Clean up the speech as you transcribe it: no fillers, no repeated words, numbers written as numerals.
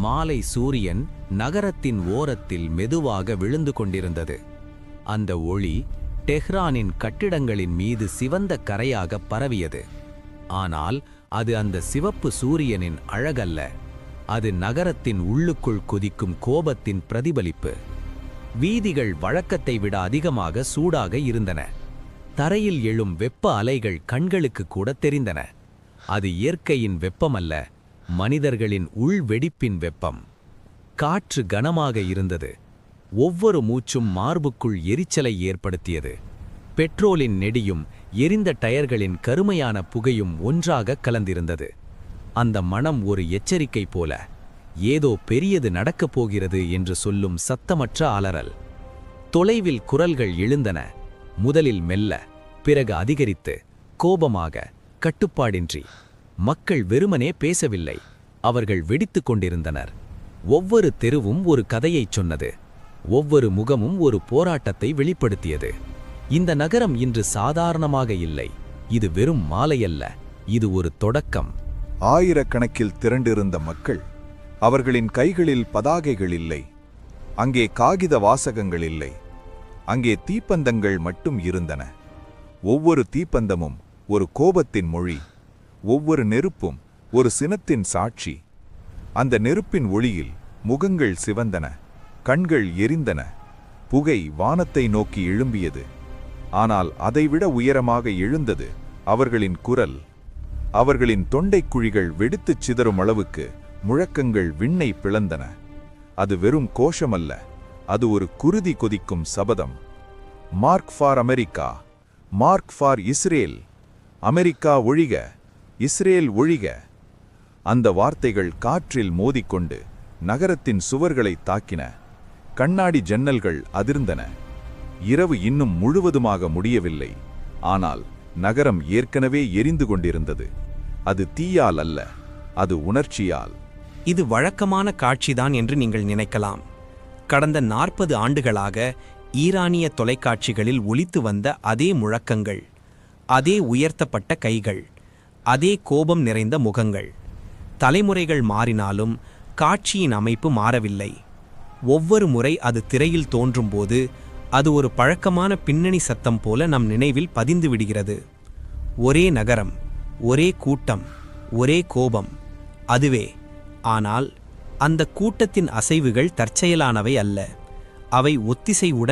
மாலை சூரியன் நகரத்தின் ஓரத்தில் மெதுவாக விழுந்து கொண்டிருந்தது. அந்த ஒளி டெஹ்ரானின் கட்டிடங்களின் மீது சிவந்த கரையாக பரவியது. ஆனால் அது அந்த சிவப்பு சூரியனின் அழகல்ல, அது நகரத்தின் உள்ளுக்குள் கொதிக்கும் கோபத்தின் பிரதிபலிப்பு. வீதிகள் வழக்கத்தை விட அதிகமாக சூடாக இருந்தன. தரையில் எழும் வெப்ப அலைகள் கண்களுக்கு கூட தெரிந்தன. அது இயற்கையின் வெப்பமல்ல, மனிதர்களின் உள்வெடிப்பின் வெப்பம். காற்று கனமாக இருந்தது. ஒவ்வொரு மூச்சும் மார்புக்குள் எரிச்சலை ஏற்படுத்தியது. பெட்ரோலின் நெடியும் எரிந்த டயர்களின் கருமையான புகையும் ஒன்றாக கலந்திருந்தது. அந்த மணம் ஒரு எச்சரிக்கை போல, ஏதோ பெரியது நடக்கப் போகிறது என்று சொல்லும் சத்தமற்ற அலறல். தொலைவில் குரல்கள் எழுந்தன, முதலில் மெல்ல, பிறகு அதிகரித்து, கோபமாக, கட்டுப்பாடின்றி. மக்கள் வெறுமனே பேசவில்லை, அவர்கள் வெடித்துக் கொண்டிருந்தனர். ஒவ்வொரு தெருவும் ஒரு கதையைச் சொன்னது. ஒவ்வொரு முகமும் ஒரு போராட்டத்தை வெளிப்படுத்தியது. இந்த நகரம் இன்று சாதாரணமாக இல்லை. இது வெறும் மாலையல்ல, இது ஒரு தொடக்கம். ஆயிரக்கணக்கில் திரண்டிருந்த மக்கள். அவர்களின் கைகளில் பதாகைகள் இல்லை, அங்கே காகித வாசகங்கள் இல்லை, அங்கே தீப்பந்தங்கள் மட்டும் இருந்தன. ஒவ்வொரு தீப்பந்தமும் ஒரு கோபத்தின் மொழி, ஒவ்வொரு நெருப்பும் ஒரு சினத்தின் சாட்சி. அந்த நெருப்பின் ஒளியில் முகங்கள் சிவந்தன, கண்கள் எரிந்தன, புகை வானத்தை நோக்கி எழும்பியது. ஆனால் அதைவிட உயரமாக எழுந்தது அவர்களின் குரல். அவர்களின் தொண்டைக் குழிகள் வெடித்துச் சிதறும் அளவுக்கு முழக்கங்கள் விண்ணை பிளந்தன. அது வெறும் கோஷமல்ல, அது ஒரு குருதி கொதிக்கும் சபதம். மார்க் ஃபார் அமெரிக்கா, மார்க் ஃபார் இஸ்ரேல், அமெரிக்கா ஒழிக, இஸ்ரேல் ஒழிக. அந்த வார்த்தைகள் காற்றில் மோதிக்கொண்டு நகரத்தின் சுவர்களை தாக்கின. கண்ணாடி ஜன்னல்கள் அதிர்ந்தன. இரவு இன்னும் முழுவதுமாக முடியவில்லை, ஆனால் நகரம் ஏற்கனவே எரிந்து கொண்டிருந்தது. அது தீயால் அல்ல, அது உணர்ச்சியால். இது வழக்கமான காட்சிதான் என்று நீங்கள் நினைக்கலாம். கடந்த 40 ஆண்டுகளாக ஈரானிய தொலைக்காட்சிகளில் ஒலித்து வந்த அதே முழக்கங்கள், அதே உயர்த்தப்பட்ட கைகள், அதே கோபம் நிறைந்த முகங்கள். தலைமுறைகள் மாறினாலும் காட்சியின் அமைப்பு மாறவில்லை. ஒவ்வொரு முறை அது திரையில் தோன்றும்போது அது ஒரு பழக்கமான பின்னணி சத்தம் போல நம் நினைவில் பதிந்து விடுகிறது. ஒரே நகரம், ஒரே கூட்டம், ஒரே கோபம், அதுவே. ஆனால் அந்த கூட்டத்தின் அசைவுகள் தற்செயலானவை அல்ல, அவை ஒத்திசைவுடன்